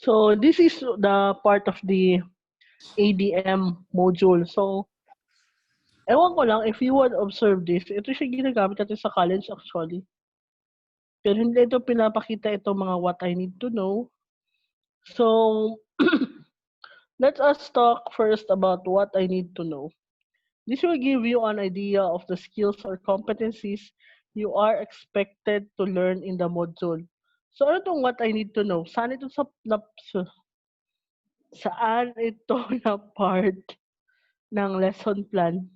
So this is the part of the ADM module. So ewan ko lang, if you would observe this, ito siya ginagamit natin sa college actually. Pero hindi ito pinapakita itong mga what I need to know. So, let us talk first about what I need to know. This will give you an idea of the skills or competencies you are expected to learn in the module. So, ano itong what I need to know? Saan ito saan ito na part ng lesson plan?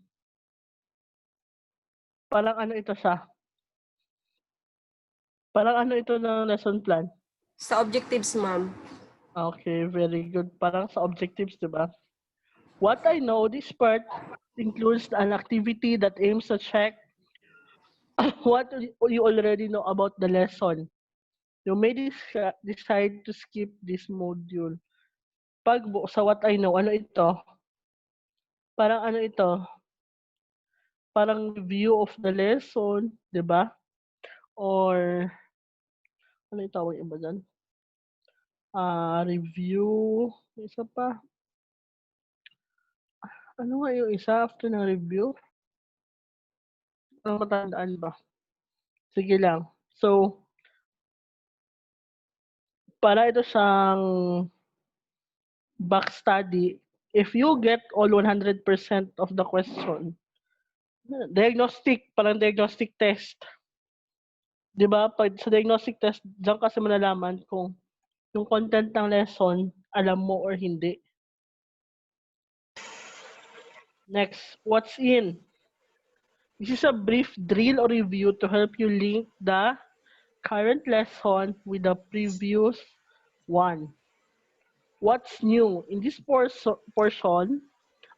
Parang ano ito siya? Parang ano ito ng lesson plan? Sa objectives, ma'am. Okay, very good. Parang sa objectives, di ba? What I know, this part includes an activity that aims to check what you already know about the lesson. You may decide to skip this module. Pag sa what I know, ano ito? Parang ano ito? Parang review of the lesson, di ba? Or, ano yung tawag iba dyan? Review. Isa pa. Ano nga yung isa after ng review? Ano matandaan ba? Sige lang. So, para ito siyang back study. If you get all 100% of the question, parang diagnostic test. Di ba? Pag sa diagnostic test, diyan kasi malalaman kung yung content ng lesson, alam mo or hindi. Next, what's in? This is a brief drill or review to help you link the current lesson with the previous one. What's new? In this portion,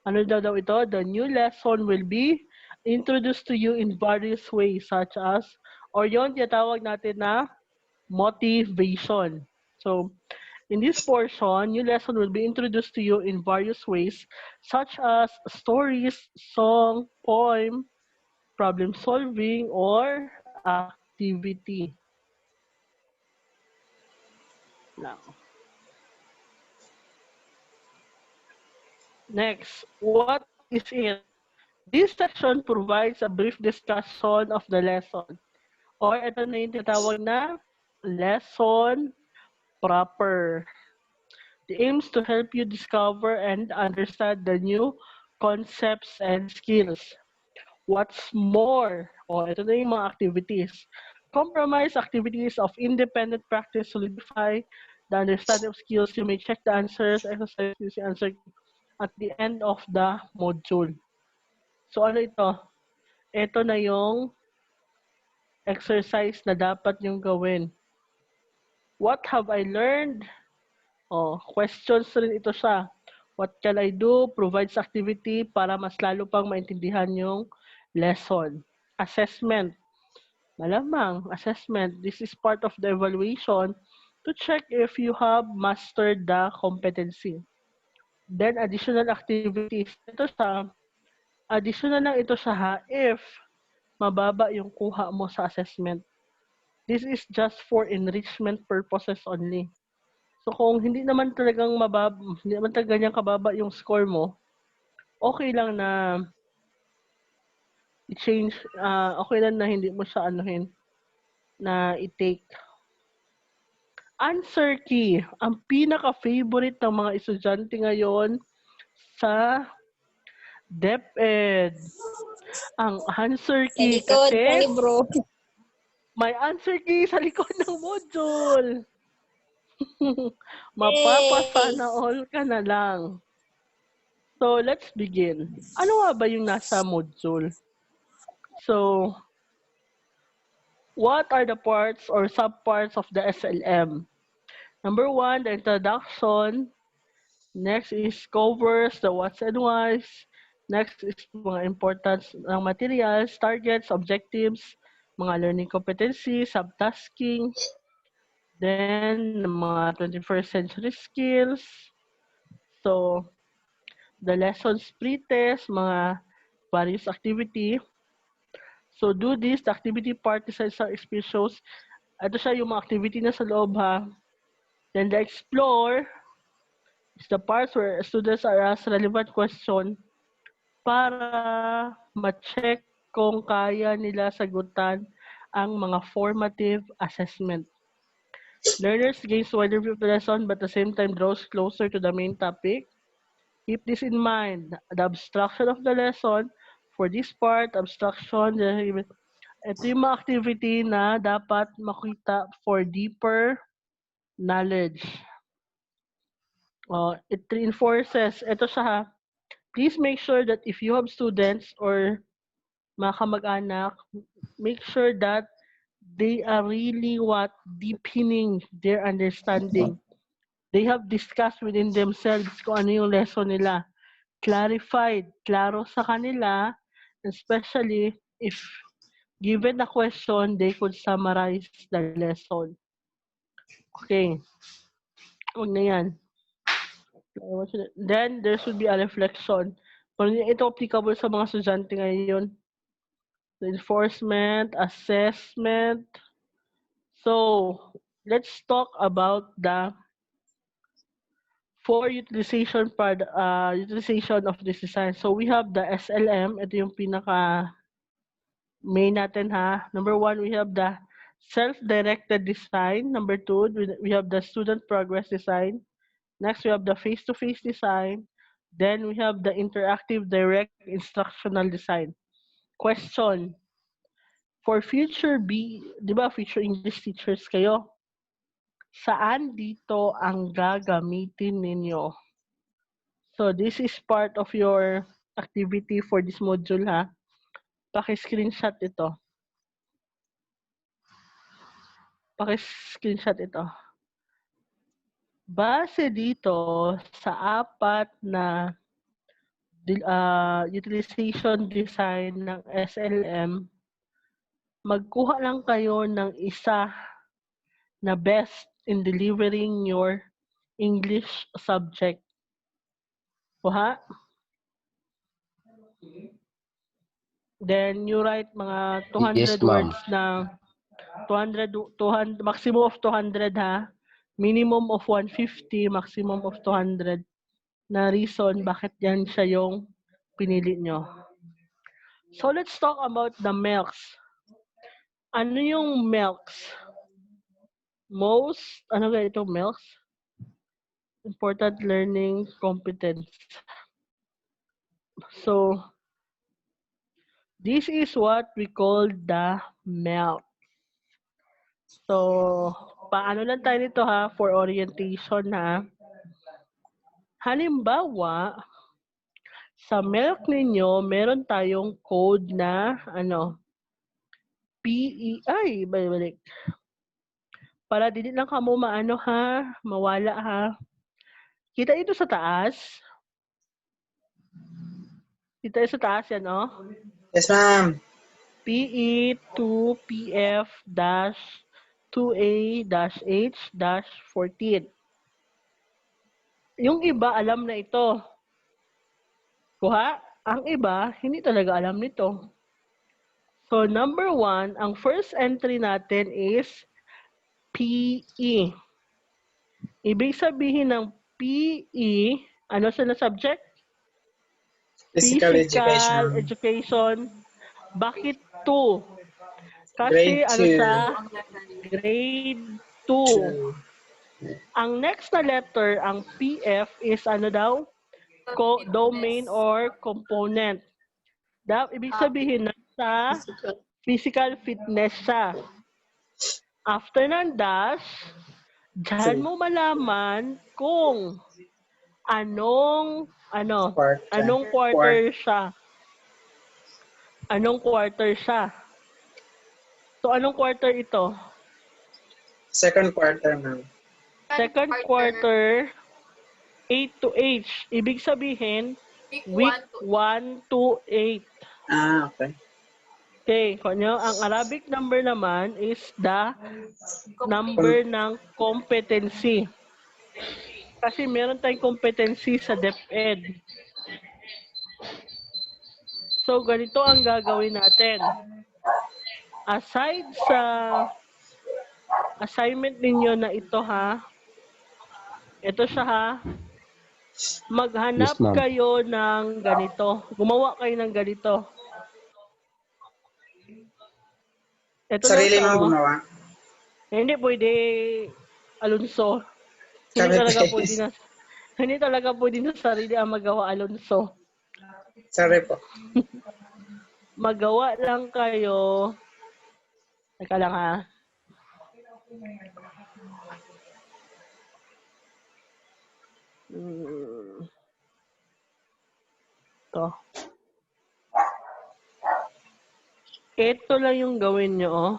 ano daw ito? The new lesson will be introduced to you in various ways such as, or yon tinatawag natin na motivation. So, in this portion, new lesson will be introduced to you in various ways such as stories, song, poem, problem solving, or activity. Now, next, what is it? This section provides a brief discussion of the lesson. Or ito na yung tinatawag na lesson proper. The aims to help you discover and understand the new concepts and skills. What's more? O ito na yung mga activities. Compromise activities of independent practice solidify the understanding of skills. You may check the answers, exercise using answer at the end of the module. So ano ito? Ito na yung exercise na dapat yung gawin. What have I learned? Questions rin ito siya. What can I do? Provides activity para mas lalo pang maintindihan yung lesson. Assessment. Malamang, assessment. This is part of the evaluation to check if you have mastered the competency. Then, additional activities. Ito siya, additional lang ito siya ha, if mababa yung kuha mo sa assessment. This is just for enrichment purposes only. So kung hindi naman talagang hindi naman talaga ganyan kababa yung score mo, okay lang na i-change, okay lang na hindi mo siya na i-take. Answer key, ang pinaka-favorite ng mga estudyante ngayon sa DepEd. Ang answer key kasi may answer key sa likod ng module. Mapapasana all ka na lang. So, let's begin. Ano nga ba yung nasa module? So, what are the parts or subparts of the SLM? Number 1, the introduction. Next is covers the what's and whys. Next is mga importance ng materials, targets, objectives, mga learning competencies, subtasking. Then, mga 21st century skills. So, the lessons pre-test, mga various activity. So, do this. The activity part is our experience shows. Ito siya yung mga activity na sa loob ha. Then the explore is the parts where students are asked relevant question para ma-check kung kaya nila sagutan ang mga formative assessment. Learners gains wider view of the lesson but at the same time draws closer to the main topic. Keep this in mind. The abstraction of the lesson, for this part, abstraction, ito yung mga activity na dapat makita for deeper knowledge. It reinforces, ito siya ha, please make sure that if you have students or mga kamag-anak, make sure that they are really deepening their understanding. They have discussed within themselves kung ano yung lesson nila. Clarified, klaro sa kanila, especially if given a question, they could summarize the lesson. Okay. Huwag na yan. Then, there should be a reflection. Kung ito applicable sa mga estudyante ngayon. Reinforcement, assessment. So, let's talk about the utilization of this design. So, we have the SLM. Ito yung pinaka main natin ha. Number 1, we have the self-directed design. Number 2, we have the student progress design. Next, we have the face-to-face design. Then, we have the interactive direct instructional design. Question. For future di ba future English teachers kayo? Saan dito ang gagamitin ninyo? So, this is part of your activity for this module ha. Paki-screenshot ito. Paki-screenshot ito. Base dito sa 4 na utilization design ng SLM, magkuha lang kayo ng isa na best in delivering your English subject. Kuha. Then you write mga 200 Yes, words na 200, maximum of 200 ha. Minimum of 150, maximum of 200 na reason bakit yan siya yung pinili nyo. So let's talk about the MELCs. Ano yung MELCs? Ano ga ito MELCs? Important learning competence. So this is what we call the MELC. So, paano lang tayo nito ha, for orientation ha. Halimbawa, sa MELC ninyo, meron tayong code na, PEI, balik. Para dili lang kamo mawala ha. Kita ito sa taas. Kita ito sa taas yan, oh. Yes, ma'am. PE2PF-2A-H-14. Yung iba alam na ito. Kuha, ang iba hindi talaga alam nito. So number 1, ang first entry natin is PE. Ibig sabihin ng PE, ano siya na subject? Physical education. education. Bakit 2? Kasi Grade 2. siya? Grade 2. Ang next na letter, ang PF is ano daw? Domain or component. Ibig sabihin na sa physical fitness siya. After ng dash, dyan mo malaman kung anong quarter siya. Anong quarter siya? So, anong quarter ito? Second quarter, ma'am. Second quarter, 8 to H. Ibig sabihin, week 1 to 8. Ah, okay. Okay, kunyo, ang Arabic number naman is the number ng competency. Kasi meron tayong competency sa DepEd. So, ganito ang gagawin natin. Aside sa assignment ninyo na ito ha, Ito siya ha. Maghanap Yes, ma'am. kayo ng ganito. Gumawa kayo ng ganito. Ito lang Sarili siya, mong oh. gumawa. Hindi pwede Alonso. Hindi Copy talaga pwede paste. na hindi talaga pwede na sarili ang magawa Alonso. Sorry po. Magawa lang kayo. Teka lang ha. Ito. Ito lang yung gawin nyo, oh.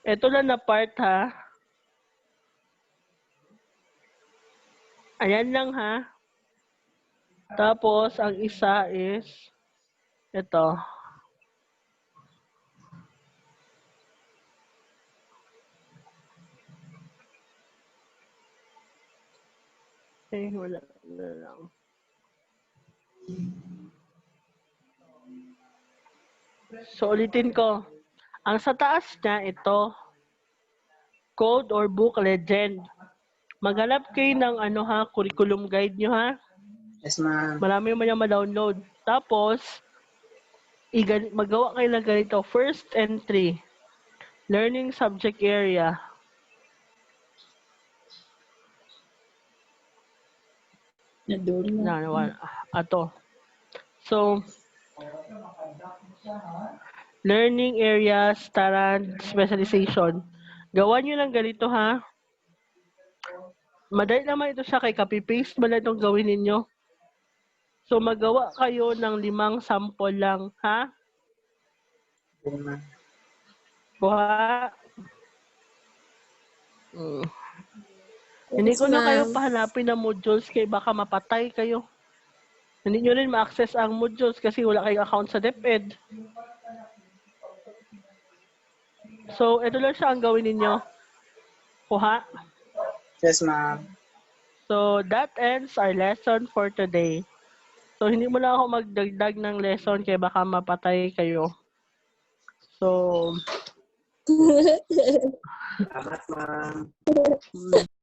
Ito lang na part, ha. Ayan lang, ha. Tapos, ang isa is ito. Wala na lang. So, ulitin ko. Ang sa taas niya, ito. Code or book legend. Maghanap kayo ng curriculum guide nyo, ha. Yes, ma'am. Marami mo yung ma-download. Tapos, magawa kayo ng ganito. First entry. Learning subject area. Ato. So, learning areas, tarant, specialization. Gawan nyo ng ganito, ha. Madali naman ito siya kay copy-paste mo lang itong gawin ninyo. So, magawa kayo ng 5 sample lang, ha? Okay, ma'am. Kuha. Hindi ko na kayo pahanapin ng modules kay baka mapatay kayo. Hindi nyo rin ma-access ang modules kasi wala kayong account sa DepEd. So, ito lang siya ang gawin ninyo. Kuha. Yes, ma'am. So, that ends our lesson for today. So, hindi mo na ako magdagdag ng lesson kaya baka mapatay kayo. So, Salamat, ma'am.